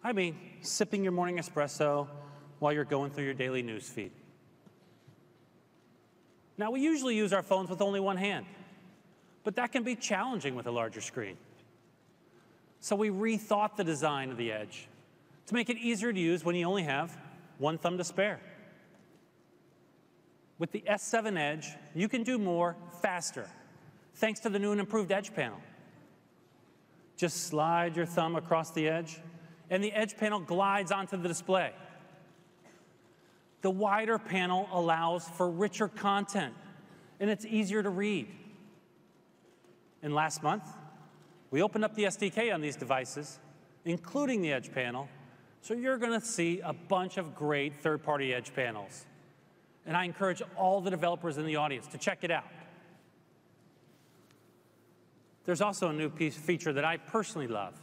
I mean, sipping your morning espresso while you're going through your daily news feed. Now, we usually use our phones with only one hand, but that can be challenging with a larger screen. So we rethought the design of the Edge to make it easier to use when you only have one thumb to spare. With the S7 Edge, you can do more faster, thanks to the new and improved Edge panel. Just slide your thumb across the Edge, and the Edge panel glides onto the display. The wider panel allows for richer content, and it's easier to read. And last month, we opened up the SDK on these devices, including the Edge panel, so you're going to see a bunch of great third-party Edge panels. And I encourage all the developers in the audience to check it out. There's also a new feature that I personally love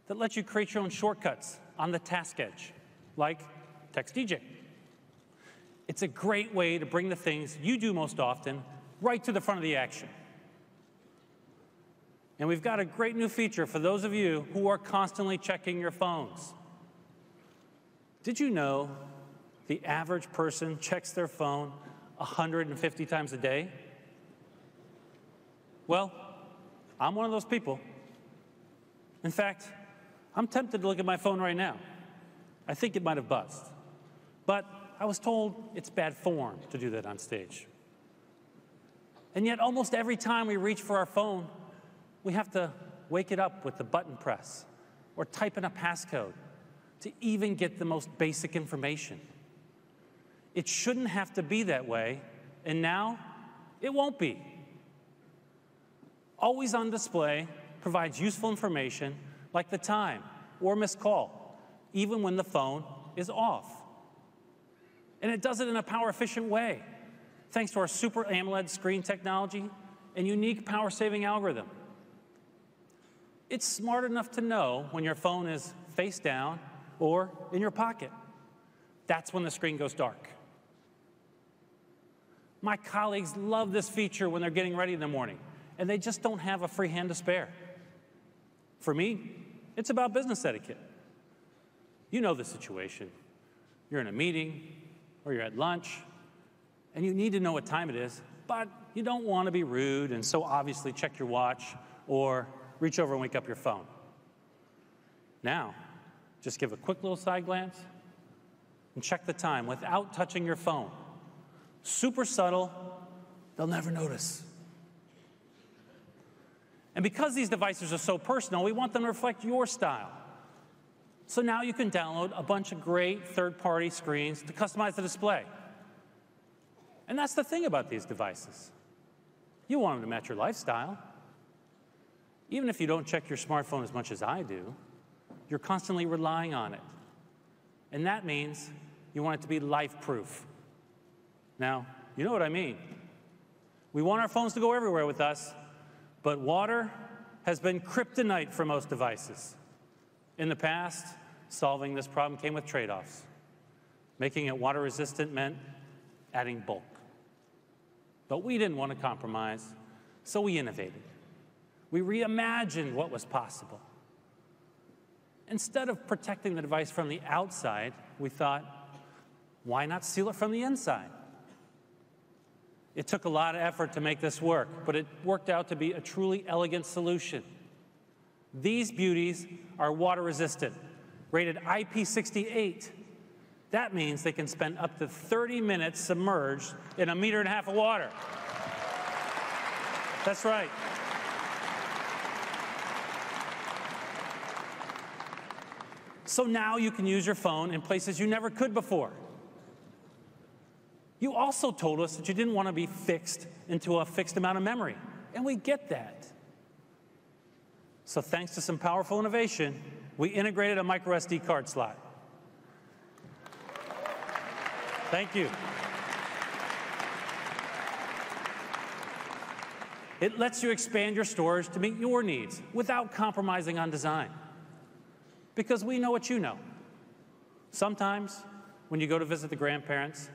that lets you create your own shortcuts on the task Edge, like Text DJ. It's a great way to bring the things you do most often right to the front of the action. And we've got a great new feature for those of you who are constantly checking your phones. Did you know the average person checks their phone 150 times a day? Well, I'm one of those people. In fact, I'm tempted to look at my phone right now. I think it might have buzzed. But I was told it's bad form to do that on stage. And yet, almost every time we reach for our phone, we have to wake it up with the button press or type in a passcode to even get the most basic information. It shouldn't have to be that way, and now it won't be. Always on display provides useful information like the time or missed call, even when the phone is off. And it does it in a power-efficient way, thanks to our Super AMOLED screen technology and unique power-saving algorithm. It's smart enough to know when your phone is face down or in your pocket. That's when the screen goes dark. My colleagues love this feature when they're getting ready in the morning, and they just don't have a free hand to spare. For me, it's about business etiquette. You know the situation. You're in a meeting, or you're at lunch, and you need to know what time it is, but you don't want to be rude and so obviously check your watch or reach over and wake up your phone. Now, just give a quick little side glance and check the time without touching your phone. Super subtle, they'll never notice. And because these devices are so personal, we want them to reflect your style. So now you can download a bunch of great third-party screens to customize the display. And that's the thing about these devices. You want them to match your lifestyle. Even if you don't check your smartphone as much as I do, you're constantly relying on it. And that means you want it to be life-proof. Now, you know what I mean. We want our phones to go everywhere with us, but water has been kryptonite for most devices. In the past, solving this problem came with trade-offs. Making it water-resistant meant adding bulk. But we didn't want to compromise, so we innovated. We reimagined what was possible. Instead of protecting the device from the outside, we thought, why not seal it from the inside? It took a lot of effort to make this work, but it worked out to be a truly elegant solution. These beauties are water-resistant, rated IP68. That means they can spend up to 30 minutes submerged in 1.5 meters of water. That's right. So now you can use your phone in places you never could before. You also told us that you didn't want to be fixed into a fixed amount of memory, and we get that. So thanks to some powerful innovation, we integrated a micro SD card slot. Thank you. It lets you expand your storage to meet your needs without compromising on design. Because we know what you know. Sometimes, when you go to visit the grandparents,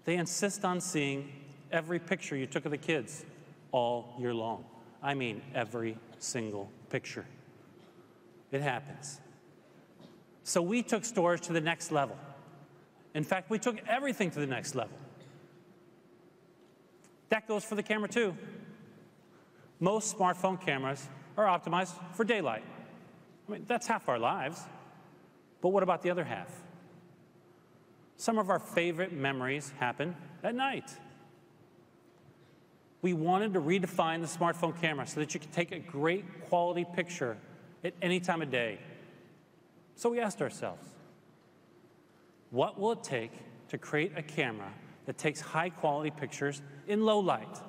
they insist on seeing every picture you took of the kids all year long. I mean, every single picture. It happens. So we took storage to the next level. In fact, we took everything to the next level. That goes for the camera too. Most smartphone cameras are optimized for daylight. I mean, that's half our lives. But what about the other half? Some of our favorite memories happen at night. We wanted to redefine the smartphone camera so that you could take a great quality picture at any time of day. So we asked ourselves, what will it take to create a camera that takes high-quality pictures in low light?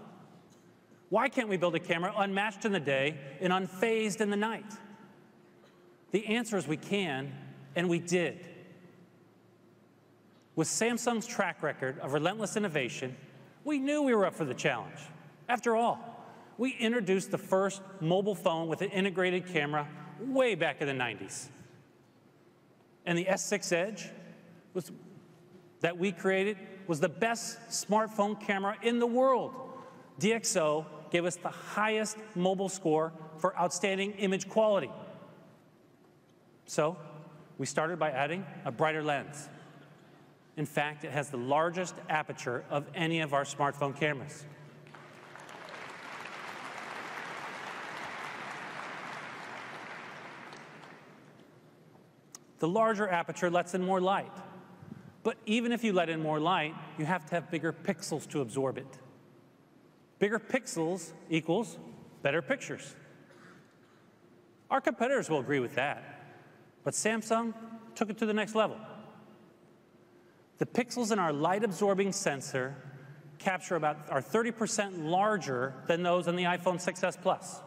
Why can't we build a camera unmatched in the day and unfazed in the night? The answer is we can, and we did. With Samsung's track record of relentless innovation, we knew we were up for the challenge. After all, we introduced the first mobile phone with an integrated camera way back in the 90s. And the S6 Edge that we created was the best smartphone camera in the world. DxO gave us the highest mobile score for outstanding image quality. So we started by adding a brighter lens. In fact, it has the largest aperture of any of our smartphone cameras. The larger aperture lets in more light. But even if you let in more light, you have to have bigger pixels to absorb it. Bigger pixels equals better pictures. Our competitors will agree with that. But Samsung took it to the next level. The pixels in our light-absorbing sensor are 30% larger than those in the iPhone 6s Plus.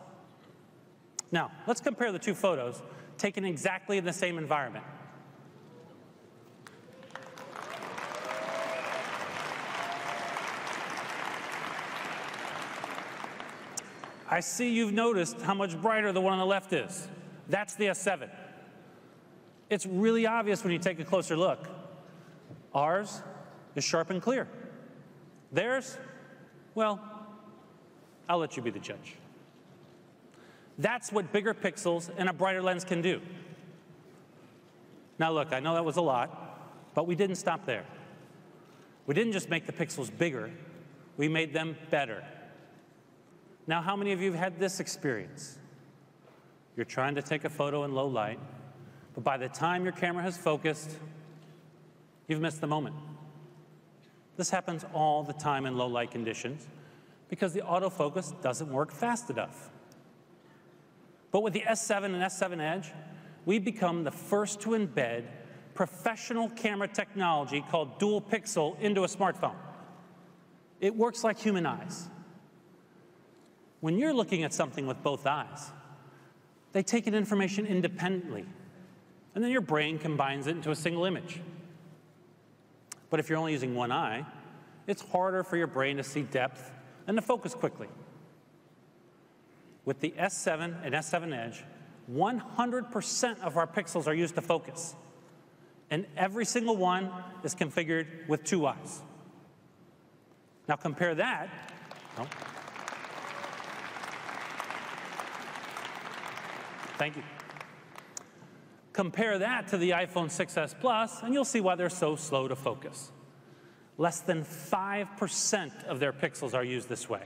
Now, let's compare the two photos taken exactly in the same environment. I see you've noticed how much brighter the one on the left is. That's the S7. It's really obvious when you take a closer look. Ours is sharp and clear. Theirs, well, I'll let you be the judge. That's what bigger pixels and a brighter lens can do. Now look, I know that was a lot, but we didn't stop there. We didn't just make the pixels bigger, we made them better. Now, how many of you have had this experience? You're trying to take a photo in low light, but by the time your camera has focused, you've missed the moment. This happens all the time in low light conditions because the autofocus doesn't work fast enough. But with the S7 and S7 Edge, we've become the first to embed professional camera technology called dual pixel into a smartphone. It works like human eyes. When you're looking at something with both eyes, they take in information independently, and then your brain combines it into a single image. But if you're only using one eye, it's harder for your brain to see depth and to focus quickly. With the S7 and S7 Edge, 100% of our pixels are used to focus, and every single one is configured with two eyes. Now compare that. Oh. Thank you. Compare that to the iPhone 6s Plus, and you'll see why they're so slow to focus. Less than 5% of their pixels are used this way.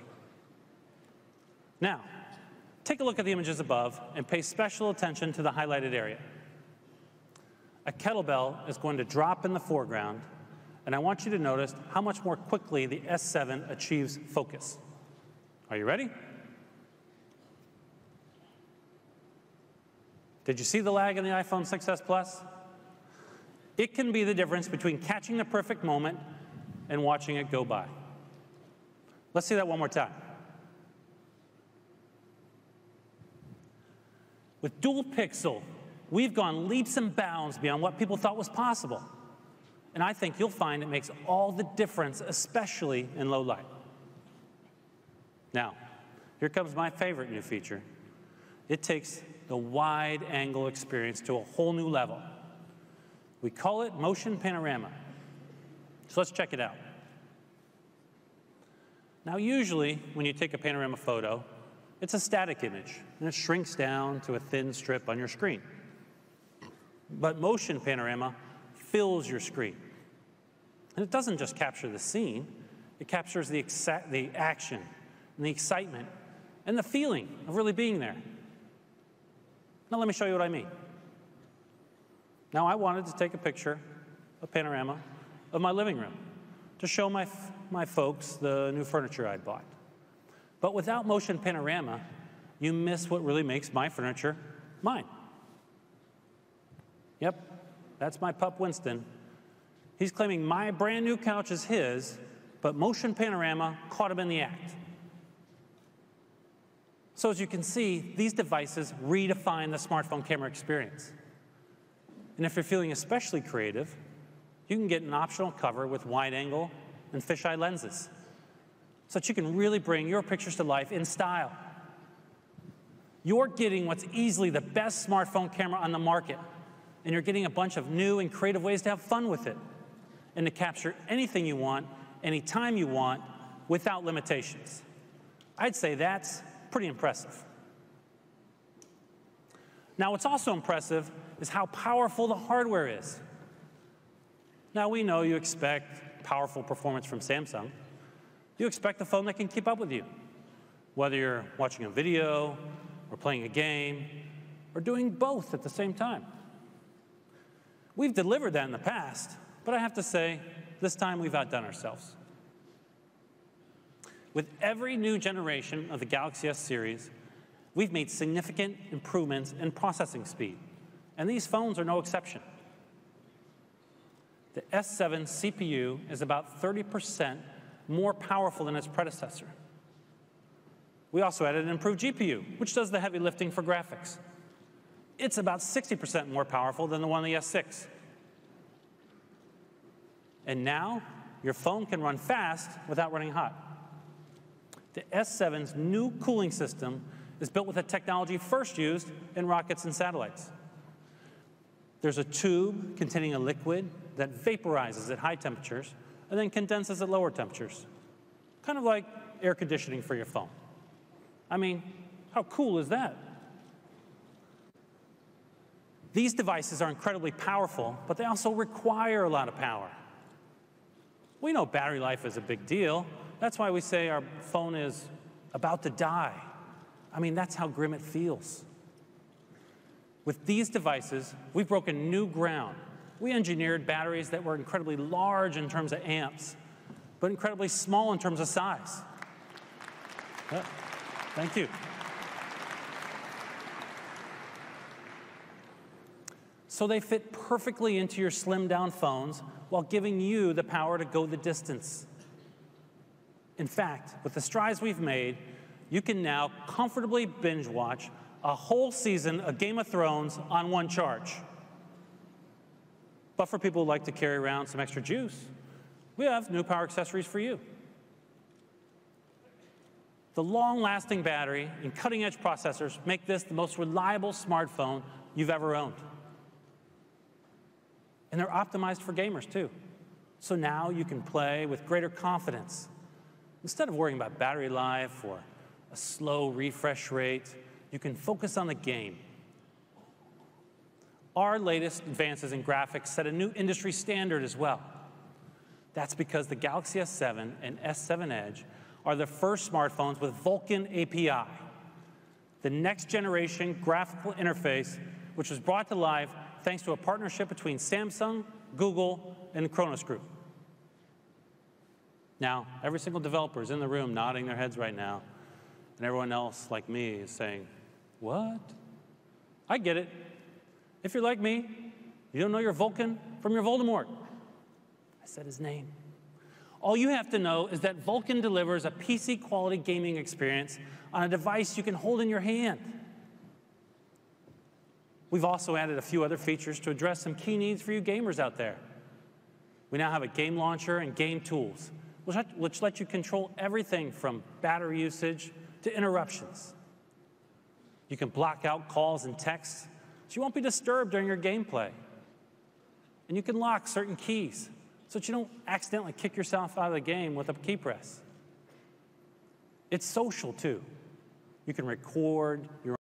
Now, take a look at the images above and pay special attention to the highlighted area. A kettlebell is going to drop in the foreground, and I want you to notice how much more quickly the S7 achieves focus. Are you ready? Did you see the lag in the iPhone 6s Plus? It can be the difference between catching the perfect moment and watching it go by. Let's see that one more time. With dual pixel, we've gone leaps and bounds beyond what people thought was possible. And I think you'll find it makes all the difference, especially in low light. Now, here comes my favorite new feature. It takes the wide-angle experience to a whole new level. We call it motion panorama. So let's check it out. Now, usually, when you take a panorama photo, it's a static image, and it shrinks down to a thin strip on your screen. But motion panorama fills your screen. And it doesn't just capture the scene, it captures the action and the excitement and the feeling of really being there. Now let me show you what I mean. Now I wanted to take a picture, a panorama, of my living room to show my folks the new furniture I'd bought. But without motion panorama, you miss what really makes my furniture mine. Yep, that's my pup Winston. He's claiming my brand new couch is his, but motion panorama caught him in the act. So as you can see, these devices redefine the smartphone camera experience. And if you're feeling especially creative, you can get an optional cover with wide angle and fisheye lenses, so that you can really bring your pictures to life in style. You're getting what's easily the best smartphone camera on the market, and you're getting a bunch of new and creative ways to have fun with it and to capture anything you want, anytime you want, without limitations. I'd say that's pretty impressive. Now, what's also impressive is how powerful the hardware is. Now, we know you expect powerful performance from Samsung. You expect a phone that can keep up with you, whether you're watching a video or playing a game or doing both at the same time. We've delivered that in the past, but I have to say, this time we've outdone ourselves. With every new generation of the Galaxy S series, we've made significant improvements in processing speed, and these phones are no exception. The S7 CPU is about 30% more powerful than its predecessor. We also added an improved GPU, which does the heavy lifting for graphics. It's about 60% more powerful than the one on the S6. And now, your phone can run fast without running hot. The S7's new cooling system is built with a technology first used in rockets and satellites. There's a tube containing a liquid that vaporizes at high temperatures and then condenses at lower temperatures, kind of like air conditioning for your phone. I mean, how cool is that? These devices are incredibly powerful, but they also require a lot of power. We know battery life is a big deal. That's why we say our phone is about to die. I mean, that's how grim it feels. With these devices, we've broken new ground. We engineered batteries that were incredibly large in terms of amps, but incredibly small in terms of size. Yeah, thank you. So they fit perfectly into your slimmed-down phones while giving you the power to go the distance. In fact, with the strides we've made, you can now comfortably binge watch a whole season of Game of Thrones on one charge. But for people who like to carry around some extra juice, we have new power accessories for you. The long-lasting battery and cutting-edge processors make this the most reliable smartphone you've ever owned. And they're optimized for gamers, too. So now you can play with greater confidence. Instead of worrying about battery life or a slow refresh rate, you can focus on the game. Our latest advances in graphics set a new industry standard as well. That's because the Galaxy S7 and S7 Edge are the first smartphones with Vulkan API, the next generation graphical interface, which was brought to life thanks to a partnership between Samsung, Google, and the Kronos Group. Now, every single developer is in the room nodding their heads right now, and everyone else, like me, is saying, what? I get it. If you're like me, you don't know your Vulkan from your Voldemort. I said his name. All you have to know is that Vulkan delivers a PC-quality gaming experience on a device you can hold in your hand. We've also added a few other features to address some key needs for you gamers out there. We now have a game launcher and game tools, which let you control everything from battery usage to interruptions. You can block out calls and texts so you won't be disturbed during your gameplay. And you can lock certain keys so that you don't accidentally kick yourself out of the game with a key press. It's social, too. You can record your